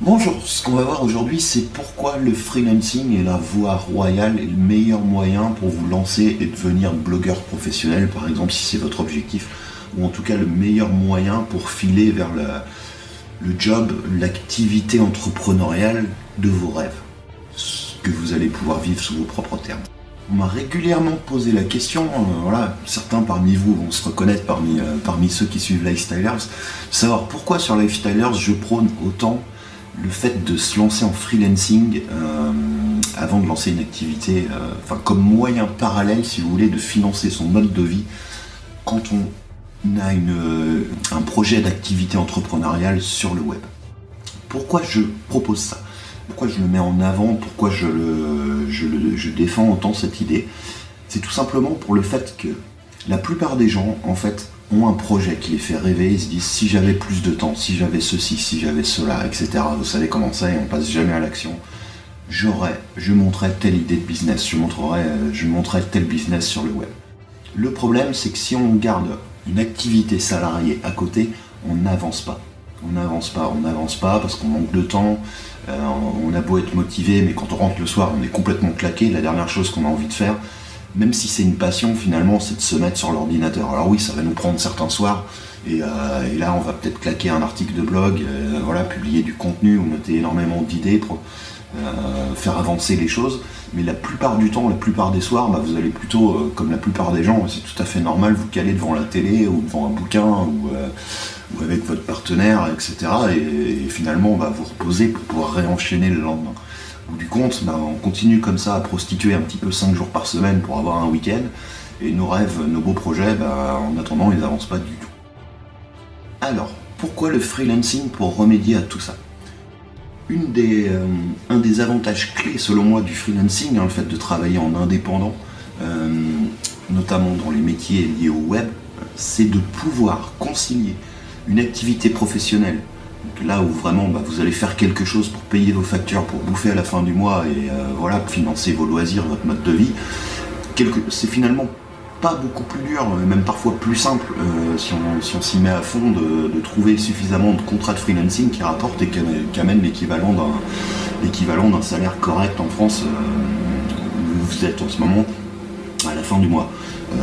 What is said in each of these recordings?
Bonjour, ce qu'on va voir aujourd'hui, c'est pourquoi le freelancing est la voie royale et le meilleur moyen pour vous lancer et devenir blogueur professionnel, par exemple, si c'est votre objectif, ou en tout cas le meilleur moyen pour filer vers le job, l'activité entrepreneuriale de vos rêves, ce que vous allez pouvoir vivre sous vos propres termes. On m'a régulièrement posé la question, voilà, certains parmi vous vont se reconnaître parmi ceux qui suivent Lifestylers, savoir pourquoi sur Lifestylers je prône autant le fait de se lancer en freelancing avant de lancer une activité, comme moyen parallèle, si vous voulez, de financer son mode de vie quand on a un projet d'activité entrepreneuriale sur le web. Pourquoi je propose ça? Pourquoi je le mets en avant? Pourquoi je défends autant cette idée? C'est tout simplement pour le fait que la plupart des gens, en fait, ont un projet qui les fait rêver, ils se disent si j'avais plus de temps, si j'avais ceci, si j'avais cela, etc. Vous savez comment ça et on passe jamais à l'action. Je montrais telle idée de business, je montrais tel business sur le web. Le problème, c'est que si on garde une activité salariée à côté, on n'avance pas. On n'avance pas parce qu'on manque de temps, on a beau être motivé, mais quand on rentre le soir, on est complètement claqué. La dernière chose qu'on a envie de faire, même si c'est une passion, finalement, c'est de se mettre sur l'ordinateur. Alors oui, ça va nous prendre certains soirs, et là, on va peut-être claquer un article de blog, publier du contenu ou noter énormément d'idées pour faire avancer les choses. Mais la plupart du temps, la plupart des soirs, vous allez plutôt, comme la plupart des gens, c'est tout à fait normal, vous caler devant la télé ou devant un bouquin ou avec votre partenaire, etc. Et finalement, vous reposer pour pouvoir réenchaîner le lendemain. Au bout du compte, on continue comme ça à prostituer un petit peu 5 jours par semaine pour avoir un week-end, et nos rêves, nos beaux projets, en attendant, ils n'avancent pas du tout. Alors, pourquoi le freelancing pour remédier à tout ça? Un des avantages clés, selon moi, du freelancing, le fait de travailler en indépendant, notamment dans les métiers liés au web, c'est de pouvoir concilier une activité professionnelle, donc là où vraiment vous allez faire quelque chose pour payer vos factures, pour bouffer à la fin du mois et financer vos loisirs, votre mode de vie. C'est finalement pas beaucoup plus dur, même parfois plus simple, si on s'y met à fond, de trouver suffisamment de contrats de freelancing qui rapportent et qui amènent l'équivalent d'un salaire correct en France, où vous êtes en ce moment à la fin du mois.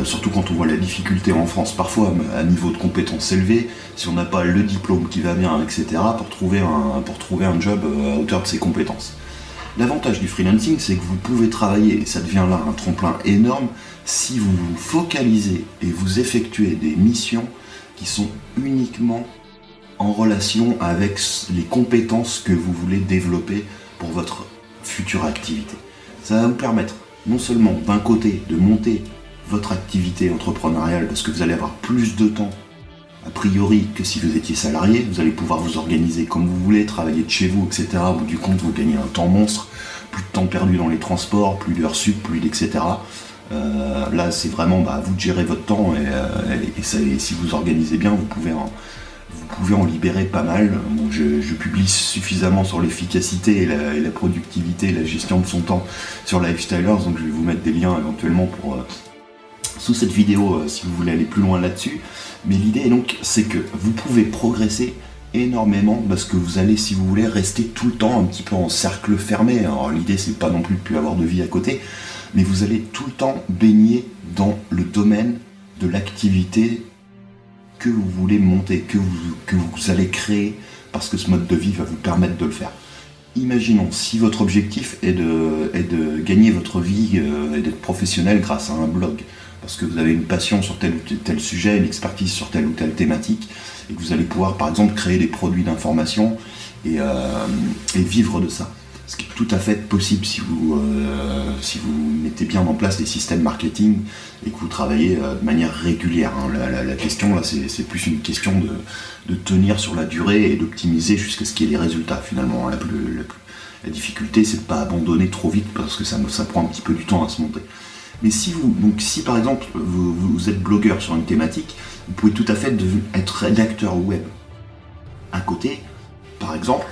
Surtout quand on voit la difficulté en France, parfois à niveau de compétences élevées, si on n'a pas le diplôme qui va bien, etc., pour trouver un job à hauteur de ses compétences. L'avantage du freelancing, c'est que vous pouvez travailler, et ça devient là un tremplin énorme, si vous vous focalisez et vous effectuez des missions qui sont uniquement en relation avec les compétences que vous voulez développer pour votre future activité. Ça va vous permettre non seulement d'un côté de monter votre activité entrepreneuriale, parce que vous allez avoir plus de temps a priori que si vous étiez salarié, vous allez pouvoir vous organiser comme vous voulez, travailler de chez vous, etc. Au bout du compte, vous gagnez un temps monstre, plus de temps perdu dans les transports, plus d'heures sup, plus d'etc. Là, c'est vraiment à vous de gérer votre temps, et si vous organisez bien, vous pouvez en libérer pas mal. Bon, je publie suffisamment sur l'efficacité et la productivité et la gestion de son temps sur Lifestylers, donc je vais vous mettre des liens éventuellement sous cette vidéo si vous voulez aller plus loin là-dessus. Mais l'idée donc, c'est que vous pouvez progresser énormément parce que vous allez, si vous voulez, rester tout le temps un petit peu en cercle fermé. Alors l'idée, c'est pas non plus de plus avoir de vie à côté, mais vous allez tout le temps baigner dans le domaine de l'activité que vous voulez monter, que vous allez créer, parce que ce mode de vie va vous permettre de le faire. Imaginons, si votre objectif est de gagner votre vie et d'être professionnel grâce à un blog, parce que vous avez une passion sur tel ou tel sujet, une expertise sur telle ou telle thématique, et que vous allez pouvoir par exemple créer des produits d'information et vivre de ça. Ce qui est tout à fait possible si vous mettez bien en place les systèmes marketing et que vous travaillez de manière régulière. La question là, c'est plus une question de tenir sur la durée et d'optimiser jusqu'à ce qu'il y ait des résultats finalement. La difficulté, c'est de ne pas abandonner trop vite parce que ça prend un petit peu du temps à se monter. Mais si par exemple vous êtes blogueur sur une thématique, vous pouvez tout à fait être rédacteur web à côté, par exemple,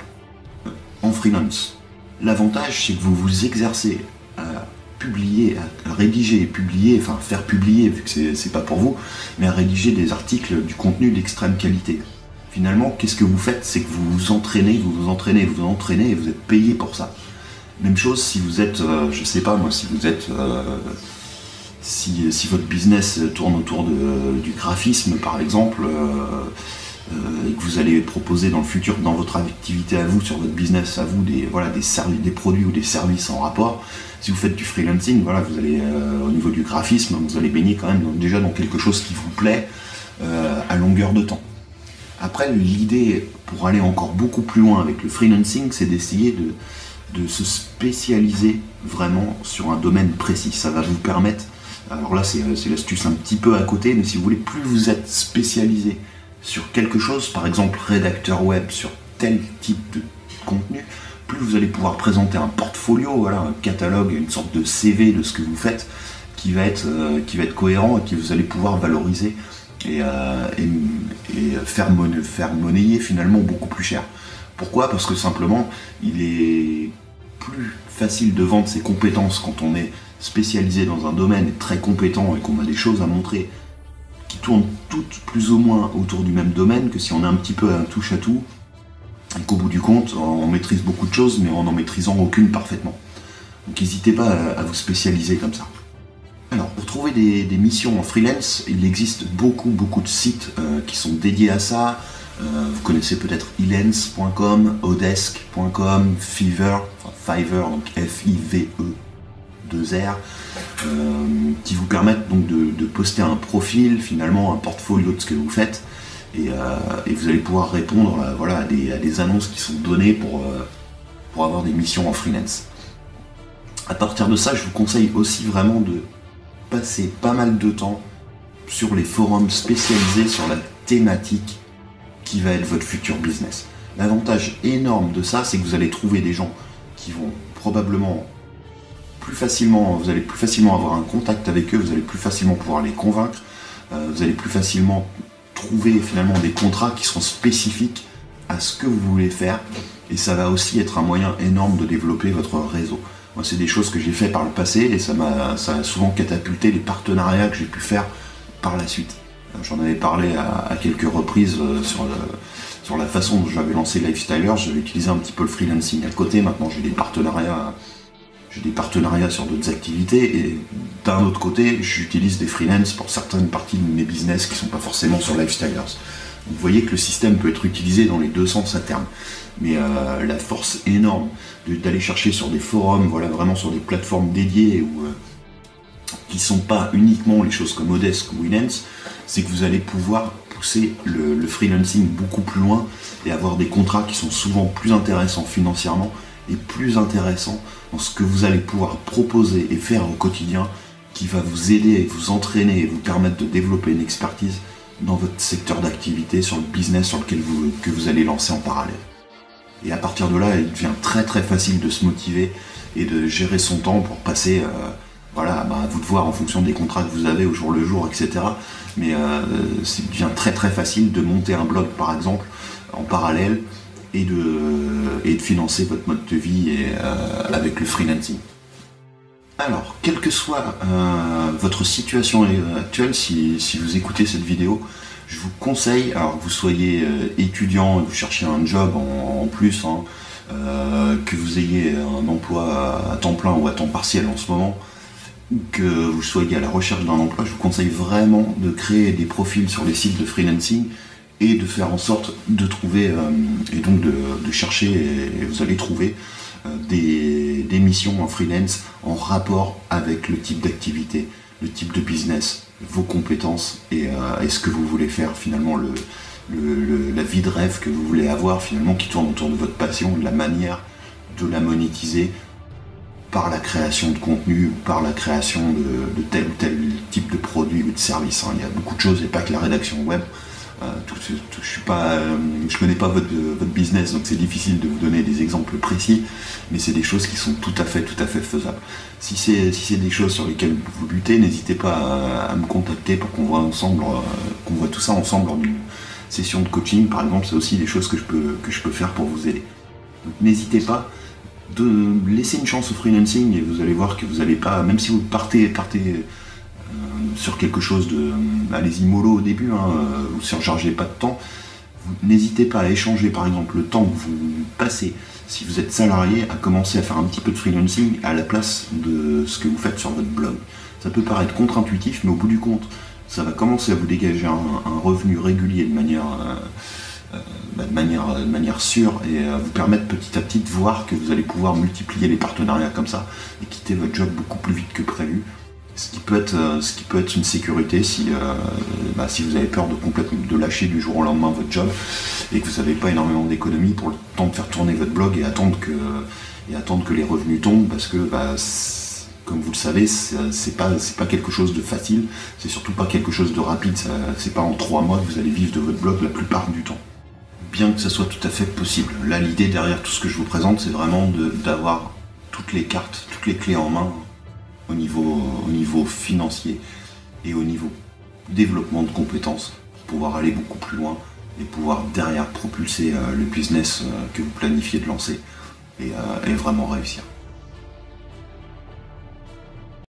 en freelance. L'avantage, c'est que vous vous exercez à publier, à rédiger et publier, faire publier, vu que c'est pas pour vous, mais à rédiger des articles du contenu d'extrême qualité. Finalement, qu'est-ce que vous faites? C'est que vous vous entraînez, vous vous entraînez, vous vous entraînez et vous êtes payé pour ça. Même chose si vous êtes, je sais pas moi, si vous êtes, si votre business tourne autour du graphisme par exemple, et que vous allez proposer dans le futur, dans votre activité à vous, sur votre business à vous, des produits ou des services en rapport. Si vous faites du freelancing, voilà, vous allez au niveau du graphisme, vous allez baigner quand même déjà dans quelque chose qui vous plaît à longueur de temps. Après, l'idée pour aller encore beaucoup plus loin avec le freelancing, c'est d'essayer de se spécialiser vraiment sur un domaine précis. Ça va vous permettre, alors là c'est l'astuce un petit peu à côté, mais si vous voulez, plus vous êtes spécialisé sur quelque chose, par exemple rédacteur web sur tel type de contenu, plus vous allez pouvoir présenter un portfolio, voilà, un catalogue, une sorte de CV de ce que vous faites, qui va être cohérent et que vous allez pouvoir valoriser et faire monnayer finalement beaucoup plus cher. Pourquoi? Parce que simplement, il est plus facile de vendre ses compétences quand on est spécialisé dans un domaine très compétent et qu'on a des choses à montrer qui tournent toutes plus ou moins autour du même domaine que si on est un petit peu un touche à tout et qu'au bout du compte, on maîtrise beaucoup de choses mais en n'en maîtrisant aucune parfaitement. Donc n'hésitez pas à vous spécialiser comme ça. Alors, pour trouver des missions en freelance, il existe beaucoup de sites qui sont dédiés à ça. Vous connaissez peut-être Elance.com, Odesk.com, Fiverr, donc F-I-V-E-2-R, qui vous permettent donc de poster un profil, finalement un portfolio de ce que vous faites, et vous allez pouvoir répondre à des annonces qui sont données pour avoir des missions en freelance. À partir de ça, je vous conseille aussi vraiment de passer pas mal de temps sur les forums spécialisés sur la thématique qui va être votre futur business. L'avantage énorme de ça, c'est que vous allez trouver des gens qui vont probablement vous allez plus facilement avoir un contact avec eux, vous allez plus facilement pouvoir les convaincre, vous allez plus facilement trouver finalement des contrats qui seront spécifiques à ce que vous voulez faire, et ça va aussi être un moyen énorme de développer votre réseau. Moi, c'est des choses que j'ai fait par le passé et ça a souvent catapulté les partenariats que j'ai pu faire par la suite. J'en avais parlé à quelques reprises sur la façon dont j'avais lancé Lifestylers. J'avais utilisé un petit peu le freelancing à côté. Maintenant, j'ai des partenariats sur d'autres activités, et d'un autre côté, j'utilise des freelances pour certaines parties de mes business qui ne sont pas forcément sur Lifestylers. Vous voyez que le système peut être utilisé dans les deux sens à terme. Mais la force énorme d'aller chercher sur des forums, voilà, vraiment sur des plateformes dédiées qui ne sont pas uniquement les choses comme Odesk ou Elance, c'est que vous allez pouvoir pousser le freelancing beaucoup plus loin et avoir des contrats qui sont souvent plus intéressants financièrement et plus intéressants dans ce que vous allez pouvoir proposer et faire au quotidien, qui va vous aider et vous entraîner et vous permettre de développer une expertise dans votre secteur d'activité, sur le business sur lequel que vous allez lancer en parallèle. Et à partir de là, il devient très facile de se motiver et de gérer son temps pour passer, à vous de voir en fonction des contrats que vous avez au jour le jour, etc. Mais il devient très facile de monter un blog par exemple en parallèle et de financer votre mode de vie avec le freelancing. Alors, quelle que soit votre situation actuelle, si vous écoutez cette vidéo, je vous conseille, alors que vous soyez étudiant et vous cherchez un job en plus, que vous ayez un emploi à temps plein ou à temps partiel en ce moment, ou que vous soyez à la recherche d'un emploi, je vous conseille vraiment de créer des profils sur les sites de freelancing et de faire en sorte de trouver, et donc de chercher, et vous allez trouver des missions en freelance en rapport avec le type d'activité, le type de business, vos compétences et ce que vous voulez faire finalement, la vie de rêve que vous voulez avoir finalement, qui tourne autour de votre passion, de la manière de la monétiser par la création de contenu ou par la création de tel ou tel type de produit ou de service. Il y a beaucoup de choses et pas que la rédaction web. Je connais pas votre business, donc c'est difficile de vous donner des exemples précis, mais c'est des choses qui sont tout à fait faisables. Si c'est des choses sur lesquelles vous butez, n'hésitez pas à me contacter pour qu'on voit tout ça ensemble lors d'une session de coaching, par exemple. C'est aussi des choses que je peux faire pour vous aider. Donc n'hésitez pas de laisser une chance au freelancing et vous allez voir que vous n'allez pas, même si vous partez sur quelque chose de, allez-y mollo au début, vous ne surchargez pas de temps, N'hésitez pas à échanger par exemple le temps que vous passez, si vous êtes salarié, à commencer à faire un petit peu de freelancing à la place de ce que vous faites sur votre blog. Ça peut paraître contre-intuitif, mais au bout du compte, ça va commencer à vous dégager un revenu régulier de manière sûre et vous permettre petit à petit de voir que vous allez pouvoir multiplier les partenariats comme ça et quitter votre job beaucoup plus vite que prévu. Ce qui peut être une sécurité si vous avez peur de lâcher du jour au lendemain votre job et que vous n'avez pas énormément d'économies pour le temps de faire tourner votre blog et attendre que les revenus tombent, parce que comme vous le savez, c'est pas quelque chose de facile, c'est surtout pas quelque chose de rapide, c'est pas en 3 mois que vous allez vivre de votre blog la plupart du temps. Bien que ça soit tout à fait possible. Là, l'idée derrière tout ce que je vous présente, c'est vraiment d'avoir toutes les cartes, toutes les clés en main au niveau financier et au niveau développement de compétences pour pouvoir aller beaucoup plus loin et pouvoir derrière propulser le business que vous planifiez de lancer et vraiment réussir.